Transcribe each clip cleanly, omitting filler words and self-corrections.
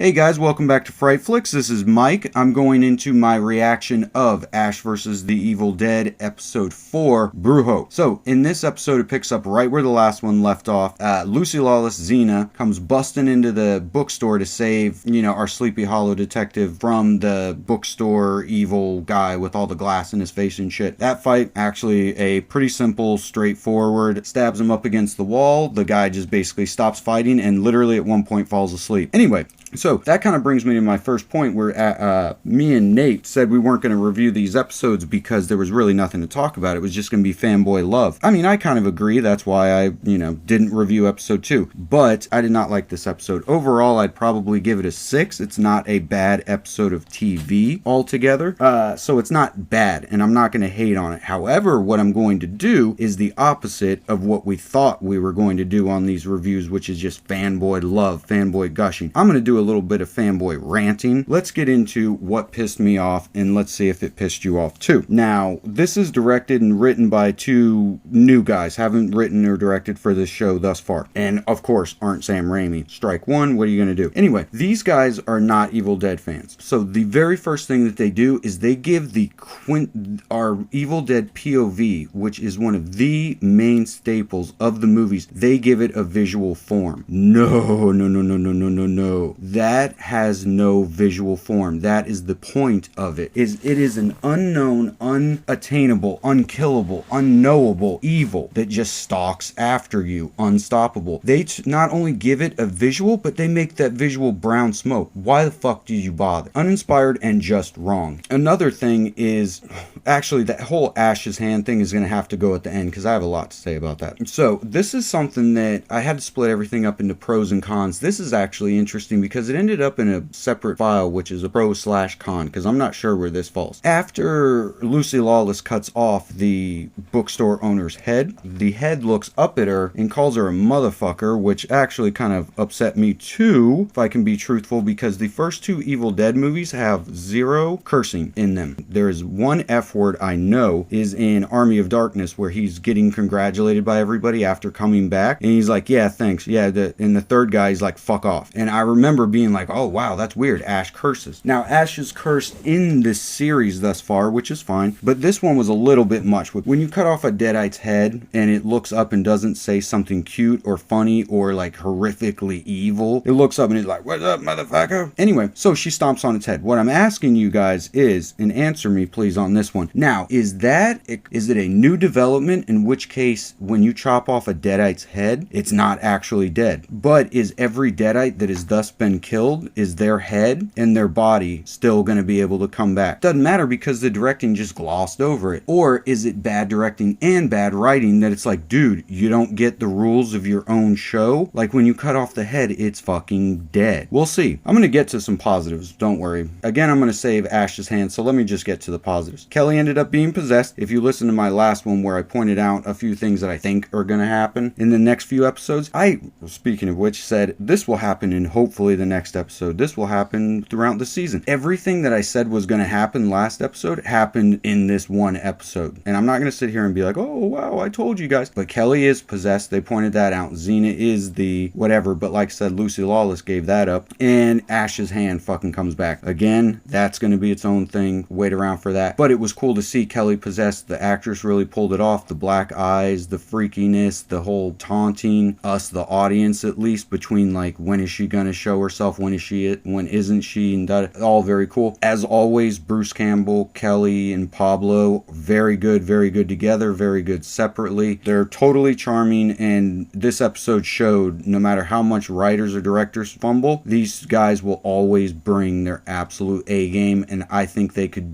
Hey guys, welcome back to Fright Flicks. This is Mike. I'm going into my reaction of Ash vs. the Evil Dead Episode 4, Brujo. So, in this episode, it picks up right where the last one left off. Lucy Lawless, Xena, comes busting into the bookstore to save, our Sleepy Hollow detective from the bookstore evil guy with all the glass in his face and shit. That fight, actually a pretty simple, straightforward, stabs him up against the wall. The guy just basically stops fighting and literally at one point falls asleep. Anyway, so that kind of brings me to my first point where me and Nate said we weren't going to review these episodes because there was really nothing to talk about. It was just going to be fanboy love. I mean, I kind of agree. That's why I, didn't review episode 2. But I did not like this episode. Overall, I'd probably give it a 6. It's not a bad episode of TV altogether. So it's not bad, and I'm not going to hate on it. However, what I'm going to do is the opposite of what we thought we were going to do on these reviews, which is just fanboy love, fanboy gushing. I'm going to do a little bit of fanboy ranting. Let's get into what pissed me off, and let's see if it pissed you off too. Now, this is directed and written by 2 new guys, haven't written or directed for this show thus far, and of course aren't Sam Raimi. Strike one, what are you gonna do? Anyway, these guys are not Evil Dead fans, so the very first thing that they do is they give our Evil Dead POV, which is one of the main staples of the movies, they give it a visual form. No. That has no visual form. That is the point of it. It is an unknown, unattainable, unkillable, unknowable evil that just stalks after you, unstoppable. They not only give it a visual, but they make that visual brown smoke. Why the fuck do you bother? Uninspired and just wrong. Another thing is, actually, that whole Ash's hand thing is going to have to go at the end because I have a lot to say about that. So this is something that I had to split everything up into pros and cons. This is actually interesting because it ended up in a separate file, which is a pro/con, because I'm not sure where this falls. After Lucy Lawless cuts off the bookstore owner's head, the head looks up at her and calls her a motherfucker, which actually kind of upset me too, if I can be truthful, because the first 2 Evil Dead movies have 0 cursing in them. There is one F word I know is in Army of Darkness, where he's getting congratulated by everybody after coming back, and he's like, yeah, thanks, yeah, and the third guy is like, fuck off. And I remember being like, oh wow, that's weird, Ash curses. Now, Ash is cursed in this series thus far, which is fine, but this one was a little bit much. When you cut off a Deadite's head and it looks up and doesn't say something cute or funny or like horrifically evil, it looks up and it's like, what's up, motherfucker? Anyway, so she stomps on its head. What I'm asking you guys is, and answer me please on this one. Now, is it a new development, in which case when you chop off a Deadite's head, it's not actually dead? But is every Deadite that has thus been killed, is their head and their body still going to be able to come back? Doesn't matter because the directing just glossed over it. Or is it bad directing and bad writing that it's like, dude, you don't get the rules of your own show? Like when you cut off the head, it's fucking dead. We'll see. I'm going to get to some positives, don't worry. Again, I'm going to save Ash's hand, so let me just get to the positives. Kelly ended up being possessed. If you listen to my last one where I pointed out a few things that I think are going to happen in the next few episodes, speaking of which, said this will happen in hopefully the next episode. This will happen throughout the season. Everything that I said was going to happen last episode happened in this one episode. And I'm not going to sit here and be like, oh wow, I told you guys. But Kelly is possessed. They pointed that out. Xena is the whatever. But like I said, Lucy Lawless gave that up. And Ash's hand fucking comes back. Again, that's going to be its own thing. Wait around for that. But it was cool to see Kelly possessed. The actress really pulled it off. The black eyes, the freakiness, the whole taunting us, the audience at least, between like, when is she going to show herself? When isn't she? And that, all very cool. As always, Bruce Campbell, Kelly, and Pablo, very good together, very good separately. They're totally charming, and this episode showed no matter how much writers or directors fumble, these guys will always bring their absolute A game, and I think they could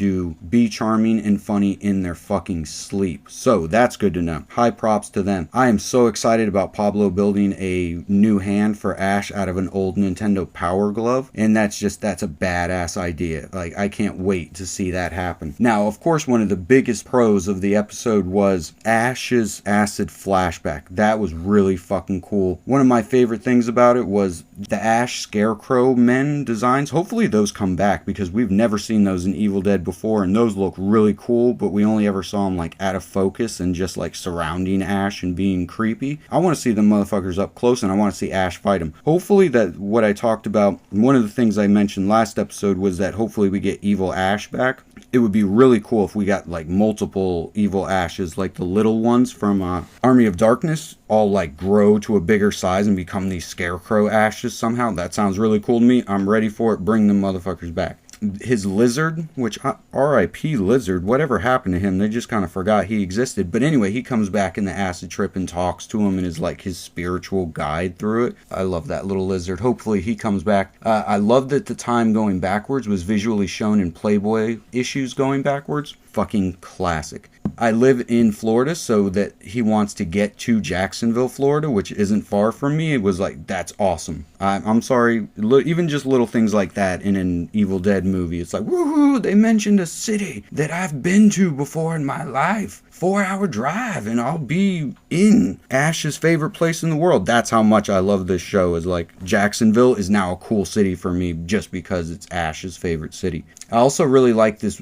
be charming and funny in their fucking sleep. So that's good to know. High props to them. I am so excited about Pablo building a new hand for Ash out of an old Nintendo Powerglove, and that's a badass idea. Like, I can't wait to see that happen. Now, of course, one of the biggest pros of the episode was Ash's acid flashback. That was really fucking cool. One of my favorite things about it was the Ash Scarecrow men designs. Hopefully those come back, because we've never seen those in Evil Dead before, and those look really cool, but we only ever saw them like out of focus and just like surrounding Ash and being creepy. I want to see them motherfuckers up close, and I want to see Ash fight him. Hopefully that what I talked talked about, one of the things I mentioned last episode was that hopefully we get Evil Ash back. It would be really cool if we got like multiple Evil Ashes, like the little ones from Army of Darkness, all like grow to a bigger size and become these Scarecrow Ashes somehow. That sounds really cool to me. I'm ready for it. Bring them motherfuckers back. His lizard, which R.I.P. Lizard, whatever happened to him? They just kind of forgot he existed. But anyway, he comes back in the acid trip and talks to him and is like his spiritual guide through it. I love that little lizard. Hopefully he comes back. I love that the time going backwards was visually shown in Playboy issues going backwards. Fucking classic. I live in Florida, so that he wants to get to Jacksonville, Florida, which isn't far from me. It was like, that's awesome. I'm sorry, even just little things like that in an Evil Dead movie. It's like, woohoo, they mentioned a city that I've been to before in my life. 4-hour drive, and I'll be in Ash's favorite place in the world. That's how much I love this show. Is like, Jacksonville is now a cool city for me just because it's Ash's favorite city. I also really like this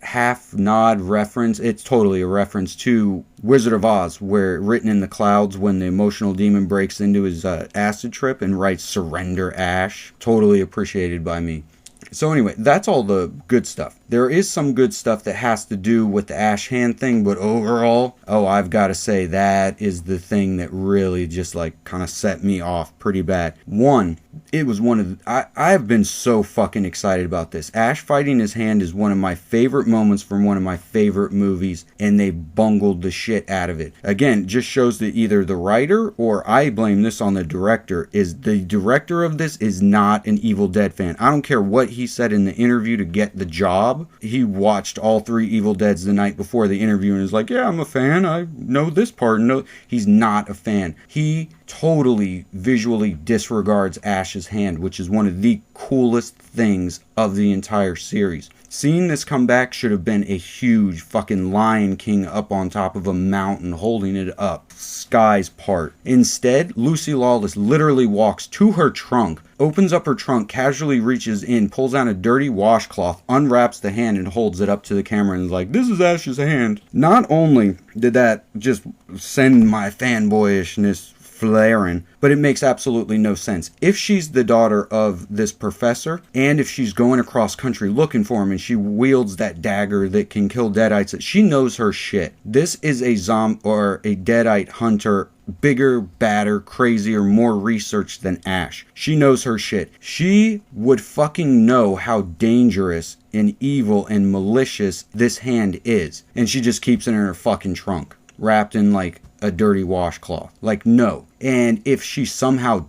half nod reference. It's totally a reference to Wizard of Oz, where written in the clouds when the emotional demon breaks into his acid trip and writes "Surrender, Ash." Totally appreciated by me. So anyway, that's all the good stuff. There is some good stuff that has to do with the Ash hand thing, but overall, I've got to say that is the thing that really just like kind of set me off pretty bad. One, it was one of I've been so fucking excited about this. Ash fighting his hand is one of my favorite moments from one of my favorite movies, and they bungled the shit out of it. Again, just shows that either the writer, or I blame this on the director, is the director of this is not an Evil Dead fan. I don't care what he said in the interview to get the job. He watched all 3 Evil Deads the night before the interview and is like, yeah, I'm a fan. I know this part. No, he's not a fan. He totally visually disregards Ash's hand, which is one of the coolest things of the entire series. Seeing this come back should have been a huge fucking Lion King up on top of a mountain holding it up. Skies part. Instead, Lucy Lawless literally walks to her trunk, opens up her trunk, casually reaches in, pulls out a dirty washcloth, unwraps the hand and holds it up to the camera and is like, this is Ash's hand. Not only did that just send my fanboyishness flaring, but it makes absolutely no sense. If she's the daughter of this professor, and if she's going across country looking for him, and she wields that dagger that can kill deadites, she knows her shit. This is a zombie or a deadite hunter, bigger, badder, crazier, more researched than Ash. She knows her shit. She would fucking know how dangerous and evil and malicious this hand is, and she just keeps it in her fucking trunk, wrapped in like a dirty washcloth. Like, no. And if she somehow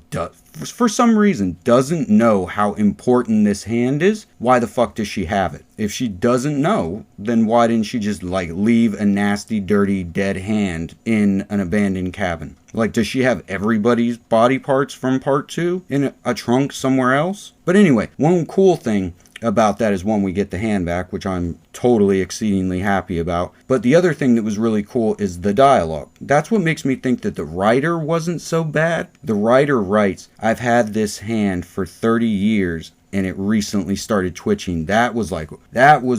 for some reason doesn't know how important this hand is, why the fuck does she have it? If she doesn't know, then why didn't she just like leave a nasty, dirty, dead hand in an abandoned cabin? Like, does she have everybody's body parts from part 2 in a trunk somewhere else? But anyway, one cool thing about that is, one, we get the hand back, which I'm totally exceedingly happy about. But the other thing that was really cool is the dialogue. That's what makes me think that the writer wasn't so bad. The writer writes, I've had this hand for 30 years and it recently started twitching. That was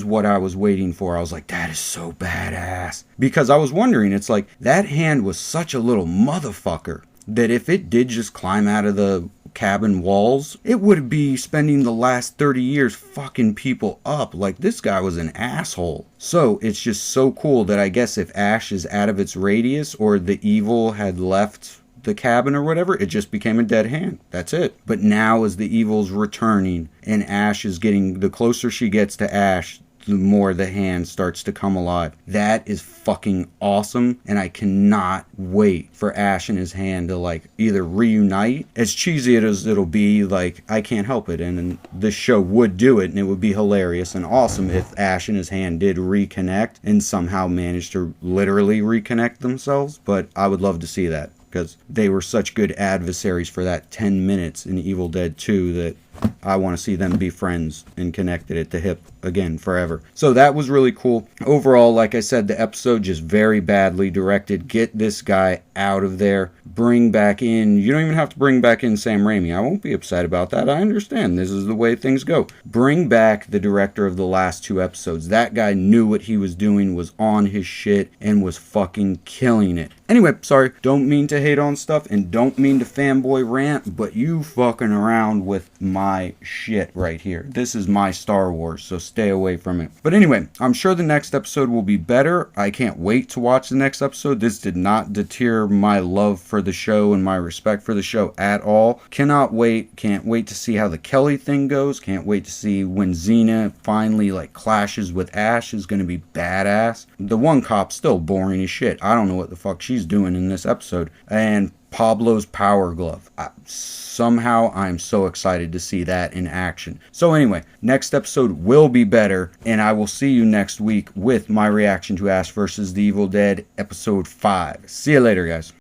what I was waiting for. I was like, that is so badass. Because I was wondering, it's like, that hand was such a little motherfucker that if it did just climb out of the cabin walls, it would be spending the last 30 years fucking people up. Like, this guy was an asshole. So it's just so cool that I guess if Ash is out of its radius, or the evil had left the cabin or whatever, it just became a dead hand. That's it. But now as the evil's returning and Ash is getting, the closer she gets to Ash, the more the hand starts to come alive. That is fucking awesome, and I cannot wait for Ash and his hand to like either reunite. As cheesy as it'll be, like, I can't help it, and this show would do it, and it would be hilarious and awesome if Ash and his hand did reconnect and somehow managed to literally reconnect themselves. But I would love to see that, because they were such good adversaries for that 10 minutes in Evil Dead 2 that I want to see them be friends and connected at the hip again forever. So that was really cool. Overall, like I said, the episode just very badly directed. Get this guy out of there. Bring back in, you don't even have to bring back in Sam Raimi. I won't be upset about that. I understand. This is the way things go. Bring back the director of the last 2 episodes. That guy knew what he was doing, was on his shit, and was fucking killing it. Anyway, sorry, don't mean to hate on stuff and don't mean to fanboy rant, but you fucking around with my shit right here. This is my Star Wars, so stay away from it. But anyway, I'm sure the next episode will be better. I can't wait to watch the next episode. This did not deter my love for the show and my respect for the show at all. Cannot wait. Can't wait to see how the Kelly thing goes. Can't wait to see when Xena finally clashes with Ash. Is going to be badass. The one cop's still boring as shit. I don't know what the fuck she's doing in this episode. And Pablo's Powerglove. Somehow I'm so excited to see that in action. So anyway, next episode will be better, and I will see you next week with my reaction to Ash vs. the Evil Dead episode 5. See you later, guys.